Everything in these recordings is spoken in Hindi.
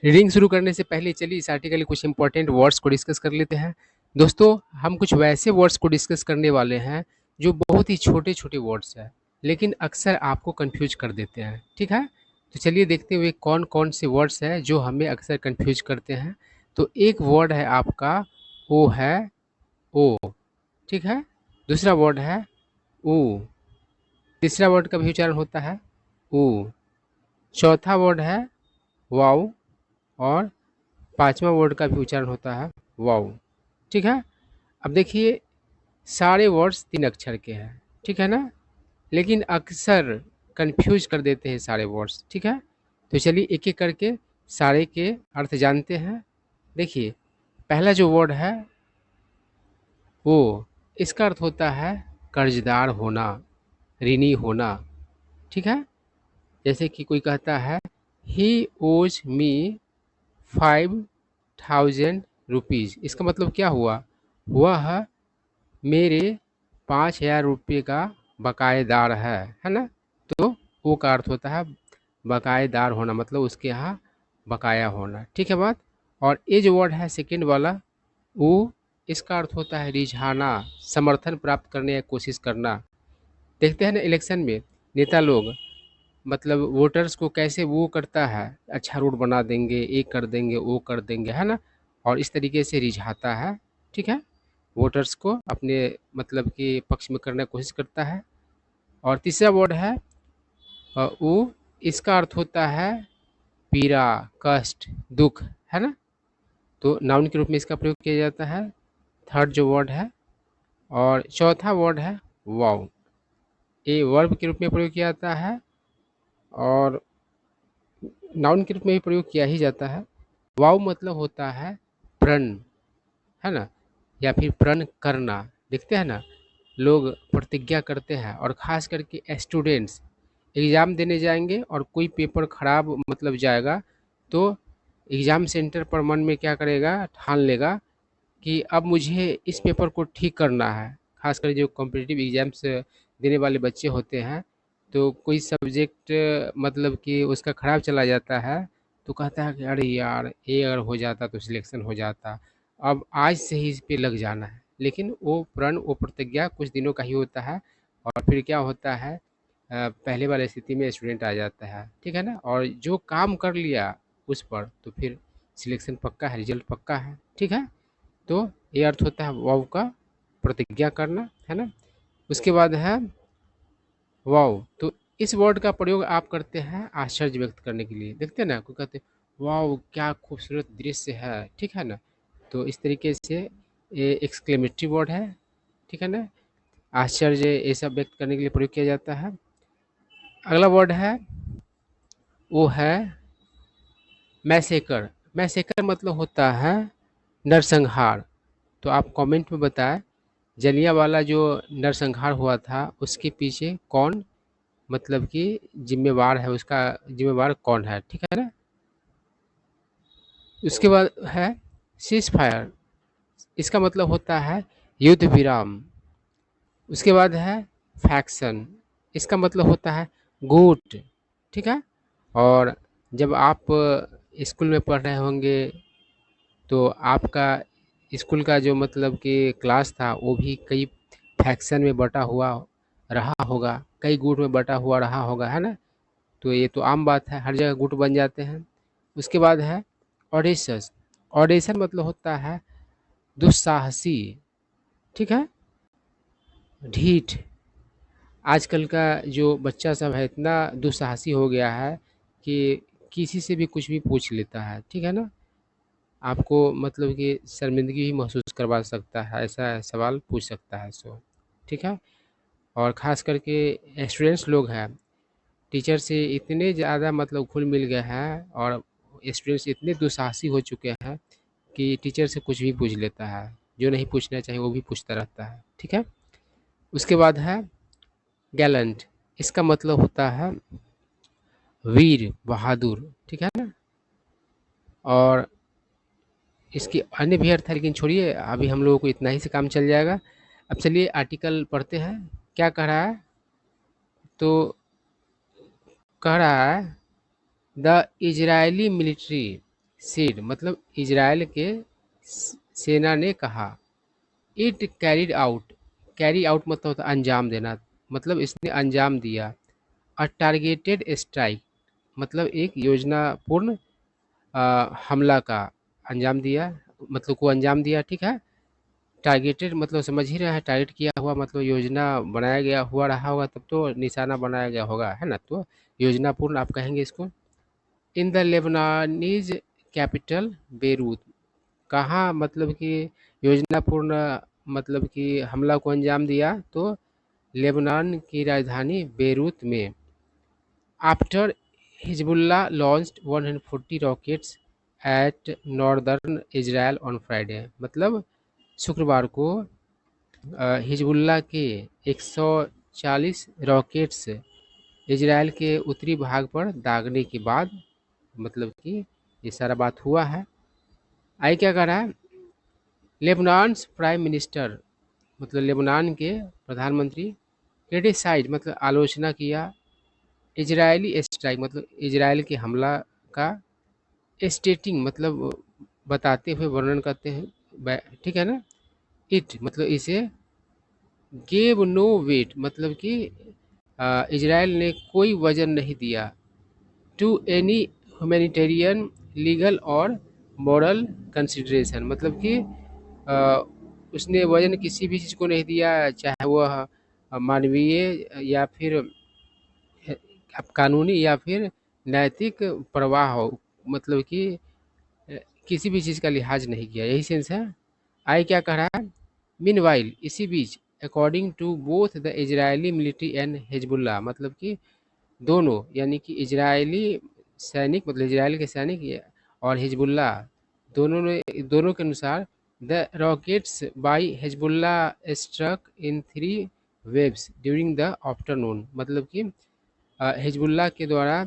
रीडिंग शुरू करने से पहले चलिए इस आर्टिकल के कुछ इंपॉर्टेंट वर्ड्स को डिस्कस कर लेते हैं। दोस्तों, हम कुछ वैसे वर्ड्स को डिस्कस करने वाले हैं जो बहुत ही छोटे छोटे वर्ड्स हैं, लेकिन अक्सर आपको कंफ्यूज कर देते हैं। ठीक है, तो चलिए देखते हुए कौन कौन से वर्ड्स हैं जो हमें अक्सर कंफ्यूज करते हैं। तो एक वर्ड है आपका ओ है, ओ। ठीक है, दूसरा वर्ड है ऊ। तीसरा वर्ड का भी उच्चारण होता है ऊ। चौथा वर्ड है वाऊ। और पांचवा वर्ड का भी उच्चारण होता है वाऊ। ठीक है, अब देखिए सारे वर्ड्स 3 अक्षर के हैं, ठीक है ना? लेकिन अक्सर कंफ्यूज कर देते हैं सारे वर्ड्स। ठीक है, तो चलिए एक एक करके सारे के अर्थ जानते हैं। देखिए, पहला जो वर्ड है वो, इसका अर्थ होता है कर्जदार होना, ऋणी होना। ठीक है, जैसे कि कोई कहता है ही ओज मी 5,000 रुपीज़। इसका मतलब क्या हुआ? वह मेरे 5,000 रुपये का बकायेदार है ना? तो वो का अर्थ होता है बकायेदार होना, मतलब उसके यहाँ बकाया होना। ठीक है बात। और ये जो वर्ड है सेकंड वाला वो, इसका अर्थ होता है रिझाना, समर्थन प्राप्त करने या कोशिश करना। देखते हैं ना इलेक्शन में नेता लोग, मतलब वोटर्स को कैसे वो करता है, अच्छा रोड बना देंगे, ये कर देंगे, वो कर देंगे, है ना? और इस तरीके से रिझाता है। ठीक है, वोटर्स को अपने मतलब कि पक्ष में करने की कोशिश करता है। और तीसरा वर्ड है वो, इसका अर्थ होता है पीड़ा, कष्ट, दुख, है ना? तो नाउन के रूप में इसका प्रयोग किया जाता है। थर्ड जो वर्ड है, और चौथा वर्ड है वाओ। ये वर्ब के रूप में प्रयोग किया जाता है और नाउन के रूप में भी प्रयोग किया ही जाता है। वाव मतलब होता है प्रण, है ना? या फिर प्रण करना। देखते हैं ना, लोग प्रतिज्ञा करते हैं, और ख़ास करके स्टूडेंट्स एग्ज़ाम देने जाएंगे और कोई पेपर ख़राब मतलब जाएगा, तो एग्ज़ाम सेंटर पर मन में क्या करेगा, ठान लेगा कि अब मुझे इस पेपर को ठीक करना है। खासकर जो कॉम्पिटिटिव एग्ज़ाम्स देने वाले बच्चे होते हैं, तो कोई सब्जेक्ट मतलब कि उसका ख़राब चला जाता है, तो कहता है कि अरे यार, ये अगर हो जाता तो सिलेक्शन हो जाता, अब आज से ही इस पे लग जाना है। लेकिन वो प्रण, वो प्रतिज्ञा कुछ दिनों का ही होता है, और फिर क्या होता है, पहले वाली स्थिति में स्टूडेंट आ जाता है। ठीक है ना? और जो काम कर लिया उस पर, तो फिर सिलेक्शन पक्का है, रिजल्ट पक्का है। ठीक है, तो ये अर्थ होता है वाव का, प्रतिज्ञा करना, है ना? उसके बाद है वाव। तो इस वर्ड का प्रयोग आप करते हैं आश्चर्य व्यक्त करने के लिए। देखते हैं ना, कोई कहते हैं वाव क्या खूबसूरत दृश्य है, ठीक है ना? तो इस तरीके से ये एक्सक्लेमेटरी वर्ड है। ठीक है ना? आश्चर्य ये सब व्यक्त करने के लिए प्रयोग किया जाता है। अगला वर्ड है वो है मैसेकर। मैसेकर मतलब होता है नरसंहार। तो आप कमेंट में बताएं, जलियांवाला जो नरसंहार हुआ था उसके पीछे कौन मतलब कि जिम्मेवार है, उसका जिम्मेवार कौन है? ठीक है ना? उसके बाद है सीज फायर। इसका मतलब होता है युद्ध विराम। उसके बाद है फैक्शन। इसका मतलब होता है गुट। ठीक है, और जब आप स्कूल में पढ़ रहे होंगे, तो आपका स्कूल का जो मतलब कि क्लास था वो भी कई फैक्शन में बटा हुआ रहा होगा, कई गुट में बटा हुआ रहा होगा, है ना? तो ये तो आम बात है, हर जगह गुट बन जाते हैं। उसके बाद है ऑडेशस। ऑडेशन मतलब होता है दुस्साहसी। ठीक है, ढीठ। आजकल का जो बच्चा सब है इतना दुस्साहसी हो गया है कि किसी से भी कुछ भी पूछ लेता है। ठीक है ना? आपको मतलब कि शर्मिंदगी भी महसूस करवा सकता है, ऐसा सवाल पूछ सकता है सो। ठीक है, और ख़ास करके स्टूडेंट्स लोग हैं, टीचर से इतने ज़्यादा मतलब घुल मिल गए हैं, और स्टूडेंट्स इतने दुस्साहसी हो चुके हैं कि टीचर से कुछ भी पूछ लेता है, जो नहीं पूछना चाहिए वो भी पूछता रहता है। ठीक है, उसके बाद है गैलेंट। इसका मतलब होता है वीर, बहादुर। ठीक है ना? और इसकी अन्य भी अर्थ है, लेकिन छोड़िए, अभी हम लोगों को इतना ही से काम चल जाएगा। अब चलिए आर्टिकल पढ़ते हैं, क्या कह रहा है। तो कह रहा है द इजरायली मिलिट्री सेड मतलब इजराइल के सेना ने कहा। इट कैरी आउट मतलब होता है अंजाम देना, मतलब इसने अंजाम दिया। अ टारगेटेड स्ट्राइक मतलब एक योजनापूर्ण हमला का अंजाम दिया, मतलब को अंजाम दिया, ठीक है। टारगेटेड मतलब समझ ही रहे हैं, टारगेट किया हुआ मतलब योजना बनाया गया हुआ रहा होगा, तब तो निशाना बनाया गया होगा, है ना। तो योजनापूर्ण आप कहेंगे इसको। इन द लेबनानीज कैपिटल बेरूत, कहाँ मतलब कि योजनापूर्ण मतलब कि हमला को अंजाम दिया, तो लेबनान की राजधानी बेरूत में। After Hezbollah launched 140 rockets at northern Israel on Friday, मतलब शुक्रवार को हिजबुल्ला के 140 रॉकेट्स इजराइल के उत्तरी भाग पर दागने के बाद, मतलब कि ये सारा बात हुआ है। आई क्या कह रहा है, लेबनान्स प्राइम मिनिस्टर मतलब लेबनान के प्रधानमंत्री क्रिटिसाइज मतलब आलोचना किया इजरायली स्ट्राइक मतलब इजराइल के हमला का, स्टेटिंग मतलब बताते हुए वर्णन करते हैं, ठीक है ना। इट मतलब इसे गेव नो वेट मतलब कि इजराइल ने कोई वजन नहीं दिया टू एनी ह्यूमैनिटेरियन लीगल और मॉरल कंसिडरेशन, मतलब कि अ, उसने वजन किसी भी चीज़ को नहीं दिया, चाहे वह मानवीय या फिर अब कानूनी या फिर नैतिक प्रवाह हो, मतलब कि अ, किसी भी चीज़ का लिहाज नहीं किया, यही सेंस है। आई क्या कह रहा है, मीनवाइल इसी बीच according to both the Israeli military and Hezbollah, मतलब कि दोनों यानी कि इजरायली सैनिक मतलब इजराइल के सैनिक और हिजबुल्ला दोनों के अनुसार the rockets by Hezbollah struck in 3 waves during the afternoon, मतलब कि हिजबुल्ला के द्वारा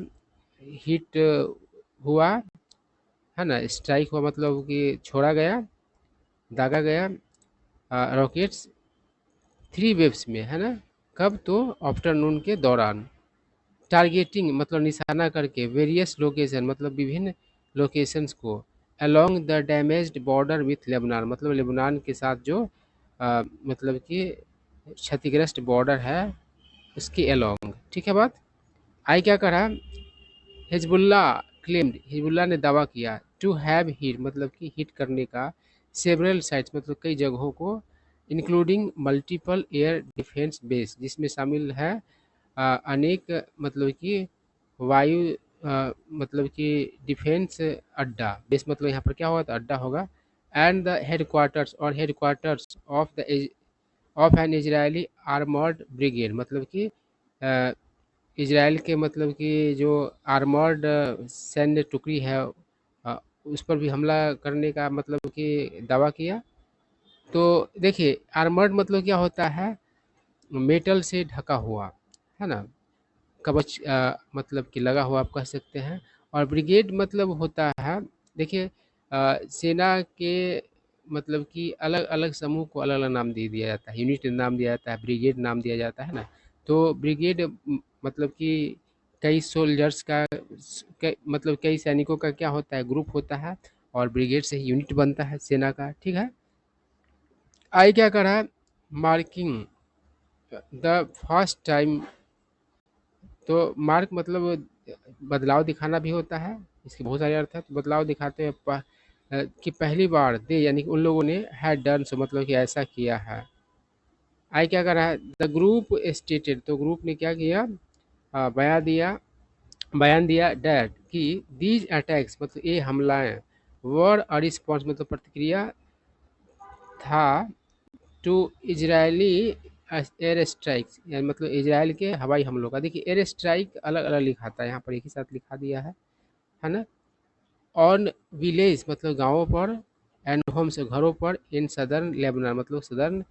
हिट हुआ, है ना, स्ट्राइक हुआ मतलब कि छोड़ा गया, दागा गया रॉकेट्स 3 वेव्स में, है ना। कब, तो आफ्टरनून के दौरान। टारगेटिंग मतलब निशाना करके वेरियस लोकेशन मतलब विभिन्न लोकेशंस को along the damaged border with Lebanon, मतलब लेबनान के साथ जो मतलब कि क्षतिग्रस्त बॉर्डर है उसके अलोंग, ठीक है बात। आई क्या करा, हिजबुल्ला क्लेम्ड हिजबुल्ला ने दावा किया टू हैव हिट मतलब कि हिट करने का सेवरल साइट्स मतलब कई जगहों को, including multiple air defence base जिसमें शामिल है अनेक मतलब कि वायु मतलब कि डिफेंस अड्डा, बेस मतलब यहाँ पर क्या होगा, तो अड्डा होगा। एंड द हेडक्वार्टर्स और headquarters of N Israeli armoured brigade, मतलब कि इजराइल के मतलब कि जो आर्मर्ड सैन्य टुकड़ी है उस पर भी हमला करने का मतलब कि दावा किया। तो देखिए आर्मर्ड मतलब क्या होता है, मेटल से ढका हुआ, है ना, कवच मतलब कि लगा हुआ आप कह सकते हैं। और ब्रिगेड मतलब होता है, देखिए सेना के मतलब कि अलग अलग समूह को अलग अलग नाम दे दिया जाता है, यूनिट नाम दिया जाता है, ब्रिगेड नाम दिया जाता है ना। तो ब्रिगेड मतलब कि कई सोल्जर्स का मतलब कई सैनिकों का क्या होता है, ग्रुप होता है, और ब्रिगेड से ही यूनिट बनता है सेना का, ठीक है। आई क्या करा, मार्किंग द फर्स्ट टाइम, तो मार्क मतलब बदलाव दिखाना भी होता है, इसके बहुत सारे अर्थ हैं। तो बदलाव दिखाते हैं कि पहली बार दे यानी कि उन लोगों ने हैड डन सो मतलब कि ऐसा किया है। आई क्या कर रहा है, द ग्रुप स्टेटेड, तो ग्रुप ने क्या किया, बयान दिया डैट कि दीज अटैक्स मतलब ये हमलाएं वर अ रिस्पॉन्स मतलब प्रतिक्रिया था टू इजरायली एयर स्ट्राइक्स यानी मतलब इजराइल के हवाई हमलों का। देखिए एयर स्ट्राइक अलग अलग लिखा था, यहाँ पर एक ही साथ लिखा दिया है ना। ऑन विलेज मतलब गांवों पर, एंड होम्स घरों पर, इन सदर्न लेबनान मतलब सदर्न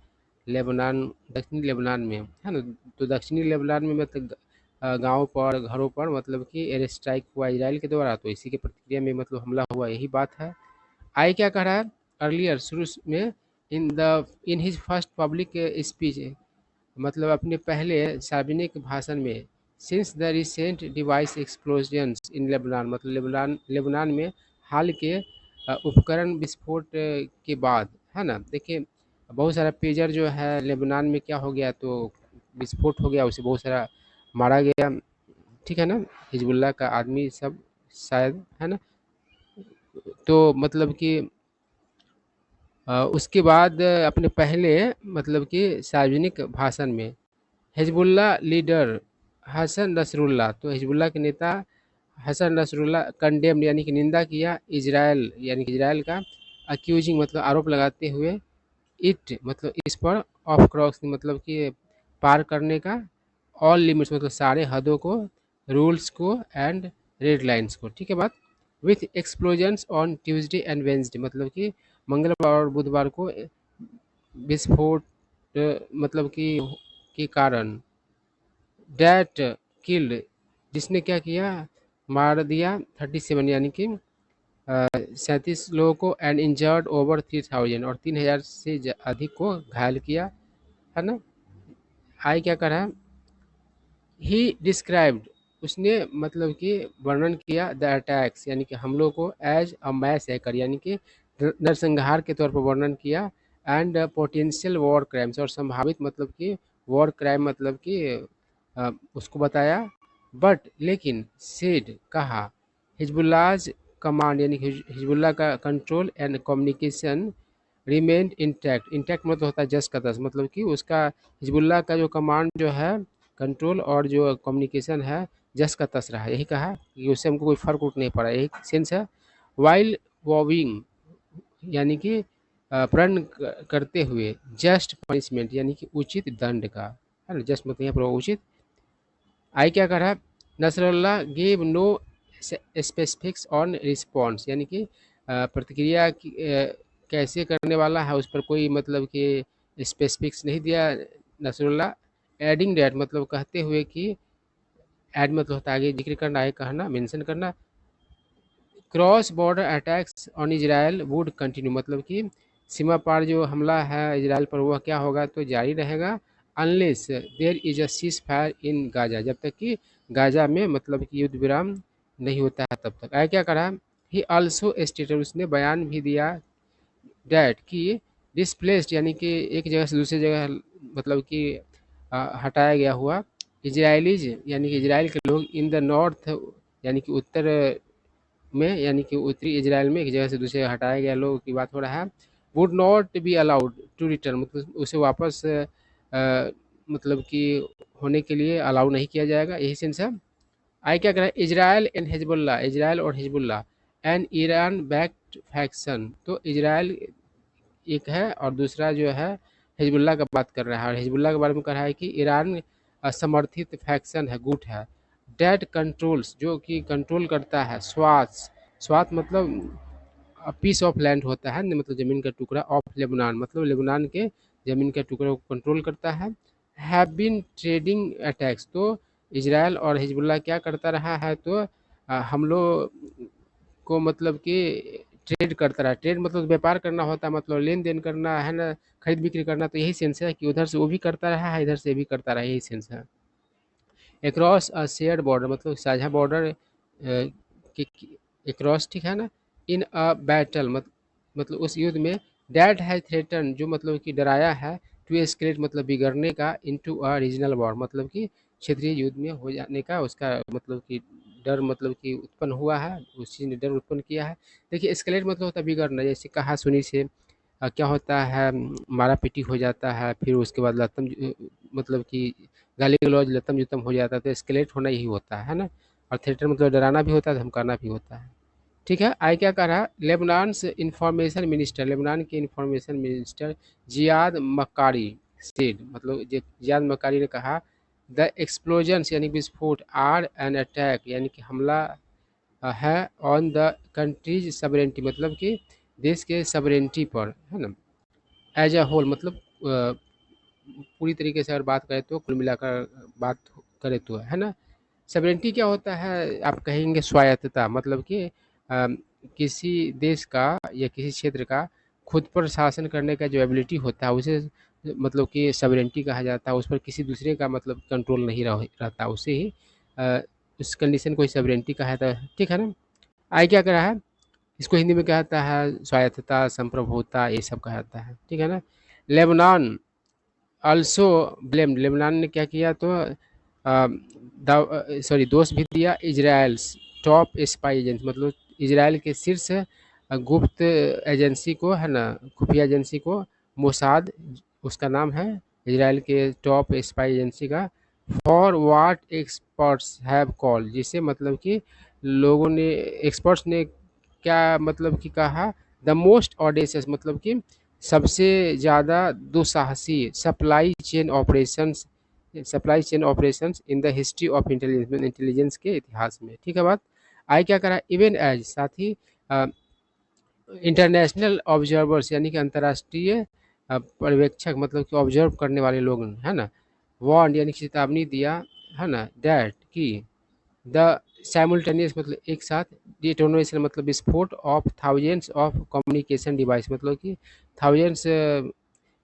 लेबनान दक्षिणी लेबनान में, है ना। तो दक्षिणी लेबनान में मतलब गाँव पर घरों पर मतलब कि एयर स्ट्राइक हुआ इजराइल के द्वारा, तो इसी के प्रतिक्रिया में मतलब हमला हुआ, यही बात है। आई क्या कह रहा है, अर्लियर शुरू में in his first public speech मतलब अपने पहले सार्वजनिक भाषण में, since the recent device explosions in Lebanon मतलब लेबनान में हाल के उपकरण विस्फोट के बाद, है ना? देखिए बहुत सारा पेजर जो है लेबनान में क्या हो गया, तो विस्फोट हो गया, उससे बहुत सारा मारा गया, ठीक है ना? हिजबुल्लाह का आदमी सब शायद, है ना? तो मतलब कि उसके बाद अपने पहले मतलब कि सार्वजनिक भाषण में हिजबुल्लाह लीडर हसन नसरुल्लाह, तो हिजबुल्लाह के नेता हसन नसरुल्लाह कंडेम्ड यानी कि निंदा किया इजराइल, यानी कि इजराइल का अक्यूजिंग मतलब आरोप लगाते हुए इट मतलब इस पर ऑफ क्रॉस मतलब कि पार करने का, ऑल लिमिट्स मतलब सारे हदों को, रूल्स को एंड रेड लाइंस को, ठीक है बात। With explosions on Tuesday and Wednesday मतलब कि मंगलवार और बुधवार को विस्फोट मतलब कि के कारण डैट किल्ड जिसने क्या किया, मार दिया 37 यानी कि 37 लोगों को एंड इंजर्ड ओवर 3000 और 3000 से अधिक को घायल किया, है ना? आई क्या कर रहा है, ही डिस्क्राइब्ड उसने मतलब कि वर्णन किया द अटैक्स यानी कि हमलों को एज अ मैसेकर यानी कि नरसंहार के तौर पर वर्णन किया, एंड पोटेंशियल वॉर क्राइम्स और संभावित मतलब कि वॉर क्राइम मतलब कि उसको बताया। बट लेकिन सेड कहा हिजबुल्लाज कमांड यानी कि हिजबुल्लाह का control and communication remained intact, intact मतलब होता है जस का तस, मतलब कि उसका हिजबुल्लाह का जो कमांड जो है, कंट्रोल और जो कम्युनिकेशन है जस का तस रहा, यही कहा कि उससे हमको कोई फर्क उठ नहीं पड़ा, यही सेंस है। वाइल वॉविंग यानी कि प्रण करते हुए जस्ट पनिशमेंट यानी कि उचित दंड का, है ना? जस्ट मतलब यहाँ पर उचित। आई क्या कर रहा है, Nasrallah give no specifics on response यानी कि प्रतिक्रिया की कैसे करने वाला है उस पर कोई मतलब कि स्पेसिफिक्स नहीं दिया नसरुल्लाह। एडिंग डैट मतलब कहते हुए कि ऐड मतलब होता है आगे जिक्र करना है, कहना, मेंशन करना। Cross border attacks on Israel would continue मतलब कि सीमा पार जो हमला है इजराइल पर वह क्या होगा, तो जारी रहेगा। Unless there is a ceasefire in Gaza जब तक कि गाजा में मतलब कि युद्ध विराम नहीं होता है तब तक। आया क्या करा, ही आल्सो स्टेटेड उसने बयान भी दिया डैट कि डिस्प्लेस्ड यानी कि एक जगह से दूसरी जगह मतलब कि हटाया गया हुआ इजराइलीज यानी कि इजराइल के लोग इन द नॉर्थ यानी कि उत्तर में यानी कि उत्तरी इजराइल में एक जगह से दूसरे जगह हटाया गया लोगों की बात हो रहा है। Would not be allowed to return मतलब उसे वापस मतलब कि होने के लिए अलाउ नहीं किया जाएगा, यही सेंस है। आई क्या करें, इजराइल एंड हिजबुल्ला इजराइल और Hezbollah and Iran backed faction, तो इजराइल एक है और दूसरा जो है हिजबुल्लाह का बात कर रहा है, और हिजबुल्लाह के बारे में कह रहा है कि ईरान समर्थित फैक्शन है, गुट है। डेट कंट्रोल्स जो कि कंट्रोल करता है, स्वात स्वात मतलब पीस ऑफ लैंड होता है मतलब ज़मीन का टुकड़ा, ऑफ लेबनान मतलब लेबनान के ज़मीन के टुकड़े को कंट्रोल करता है। हैव बीन ट्रेडिंग अटैक्स, तो इजराइल और हिजबुल्लाह क्या करता रहा है, तो हम लोग को मतलब कि ट्रेड करता रहा, ट्रेड मतलब व्यापार करना होता है मतलब लेन देन करना है ना, खरीद बिक्री करना, तो यही सेंस है कि उधर से वो भी करता रहा है इधर से भी करता रहा, यही सेंस है। अक्रॉस अ शेयर्ड बॉर्डर मतलब साझा बॉर्डर के अक्रॉस, ठीक है ना। इन अ बैटल मतलब उस युद्ध में डैड है थ्रेटन जो मतलब कि डराया है, टू एस्केलेट मतलब बिगड़ने का, इनटू अ रीजनल वॉर मतलब कि क्षेत्रीय युद्ध में हो जाने का उसका मतलब कि डर मतलब कि उत्पन्न हुआ है, उस चीज़ ने डर उत्पन्न किया है। देखिए एस्केलेट मतलब होता है बिगड़ना, जैसे कहा सुनी से क्या होता है, मारा पीटी हो जाता है, फिर उसके बाद लतम मतलब कि गाली गलौज लतम जुतम हो जाता है, तो एस्केलेट होना यही होता है ना। और थिएटर मतलब डराना भी होता है, धमकाना भी होता है, ठीक है। आई क्या कह रहा, लेबनान से इंफॉर्मेशन मिनिस्टर लेबनान के इंफॉर्मेशन मिनिस्टर जियाद मक्कारी सेड मतलब जियाद मक्कारी ने कहा द एक्सप्लोजन्स यानी विस्फोट आर एन अटैक यानी कि हमला है ऑन द कंट्रीज सवरेंटी मतलब कि देश के सवरेंटी पर, है ना। एज अ होल मतलब पूरी तरीके से अगर बात करें तो कुल मिलाकर बात करें तो, है ना। सवरेंटी क्या होता है, आप कहेंगे स्वायत्तता मतलब कि किसी देश का या किसी क्षेत्र का खुद पर शासन करने का जो एबिलिटी होता है उसे मतलब कि सवरेंटी कहा जाता है, उस पर किसी दूसरे का मतलब कंट्रोल नहीं रहता, उसे ही उस कंडीशन को सवरेंटी कहा जाता है, ठीक है ना। आई क्या कर रहा है, इसको हिंदी में क्या कहता है, स्वायत्तता, संप्रभुता, ये सब कहा जाता है, ठीक है ना। लेबनान ऑल्सो ब्लेम्ड, लेबनान ने क्या किया तो सॉरी दोष भी दिया इजराइल्स टॉप स्पाई एजेंसी, मतलब इजराइल के शीर्ष गुप्त एजेंसी को, है ना, खुफिया एजेंसी को, मोसाद उसका नाम है, इजराइल के टॉप स्पाई एजेंसी का, for watt experts have call, जिसे मतलब कि लोगों ने, एक्सपर्ट्स ने क्या मतलब कि कहा, द मोस्ट ऑडेशियस, मतलब कि सबसे ज़्यादा दुस्साहसी supply chain operations in the history of intelligence, intelligence के इतिहास में, ठीक है बात। आई क्या करा, इवन एज, साथ ही इंटरनेशनल ऑब्जर्वर्स, यानी कि अंतर्राष्ट्रीय पर्यवेक्षक, मतलब कि ऑब्जर्व करने वाले लोग, है ना, वार्न यानी कि चेतावनी दिया, है ना, डैट की द साइमल्टेनियस, मतलब एक साथ, डिटोनेशन मतलब विस्फोट of thousands of communication device, मतलब कि थाउजेंड्स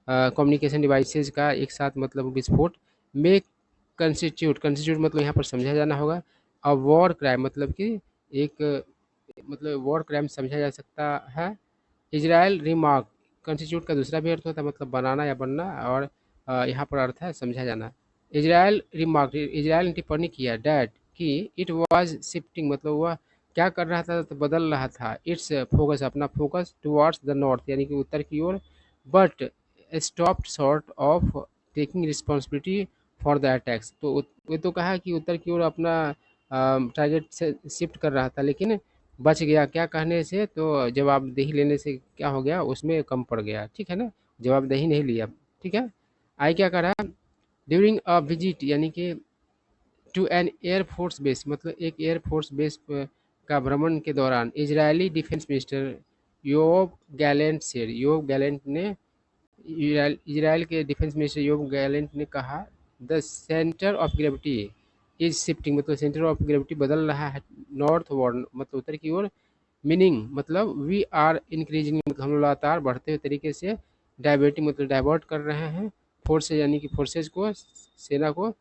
कम्युनिकेशन डिवाइसेज का एक साथ मतलब विस्फोट में कंस्टिट्यूट मतलब यहाँ पर समझा जाना होगा, अ वॉर क्राइम, मतलब कि एक मतलब वॉर क्राइम समझा जा सकता है। इजराइल रिमार्क, कंस्टिट्यूट का दूसरा भी अर्थ होता है मतलब बनाना या बनना, और यहाँ पर अर्थ है समझा जाना। इजराइल रिमार्क, इजराइल ने टिप्पणी किया डैट कि इट वाज शिफ्टिंग, मतलब वह क्या कर रहा था, तो बदल रहा था, इट्स फोकस, अपना फोकस टुवर्ड्स द नॉर्थ, यानी कि उत्तर की ओर, but stopped short of taking responsibility for the attacks, तो वो तो कहा कि उत्तर की ओर अपना टारगेट से शिफ्ट कर रहा था, लेकिन बच गया, क्या कहने से, तो जवाबदेही लेने से क्या हो गया, उसमें कम पड़ गया, ठीक है ना, जवाबदेही नहीं लिया, ठीक है। आई क्या करा, ड्यूरिंग अ विजिट, यानी कि टू एन एयरफोर्स बेस, मतलब एक एयरफोर्स बेस का भ्रमण के दौरान, Israeli defence minister Yoav Gallant से, योव गैलेंट ने, इजराइल के डिफेंस मिनिस्टर योव गैलेंट ने कहा, the centre of gravity is shifting, मतलब सेंटर ऑफ ग्रेविटी बदल रहा है नॉर्थ वार्ड, मतलब उत्तर की ओर, मीनिंग मतलब वी आर इंक्रीजिंग, मतलब हम लगातार बढ़ते हुए तरीके से, डाइवर्टिंग मतलब डाइवर्ट कर रहे हैं, फोर्सेज यानी कि फोर्सेज को, सेना को,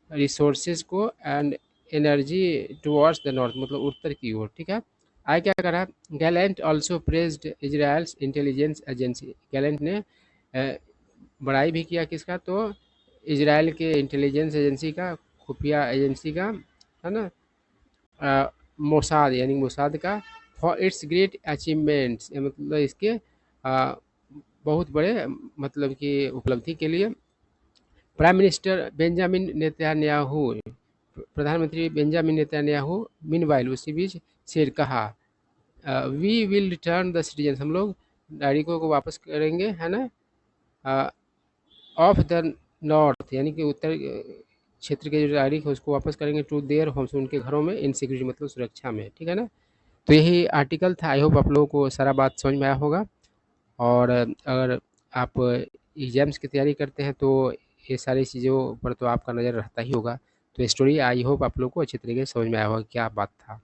रिसोर्सेज को, and energy towards the north, मतलब उत्तर की ओर, ठीक है। आई क्या करा, Gallant also praised Israel's intelligence agency, Gallant ने बड़ाई भी किया किसका, तो इजराइल के इंटेलिजेंस एजेंसी का, खुफिया एजेंसी का, है ना, मोसाद यानी मोसाद का, फॉर इट्स ग्रेट अचीवमेंट्स, मतलब इसके बहुत बड़े मतलब कि उपलब्धि के लिए। प्राइम मिनिस्टर बेंजामिन नेतन्याहू, प्रधानमंत्री बेंजामिन नेतन्याहू, मीनवाइल उसी बीच शेर कहा, we will return the citizen, हम लोग नागरिकों को वापस करेंगे, है ना, ऑफ द नॉर्थ, यानी कि उत्तर क्षेत्र के जो नागरिक है उसको वापस करेंगे, टू देयर होम्स, उनके घरों में, इन सिक्योरिटी मतलब सुरक्षा में, ठीक है ना। तो यही आर्टिकल था, आई होप आप लोगों को सारा बात समझ में आया होगा। और अगर आप एग्ज़ाम्स की तैयारी करते हैं तो ये सारी चीज़ों पर तो आपका नज़र रहता ही होगा। तो स्टोरी आई होप आप लोग को अच्छी तरीके से समझ में आया होगा क्या बात था।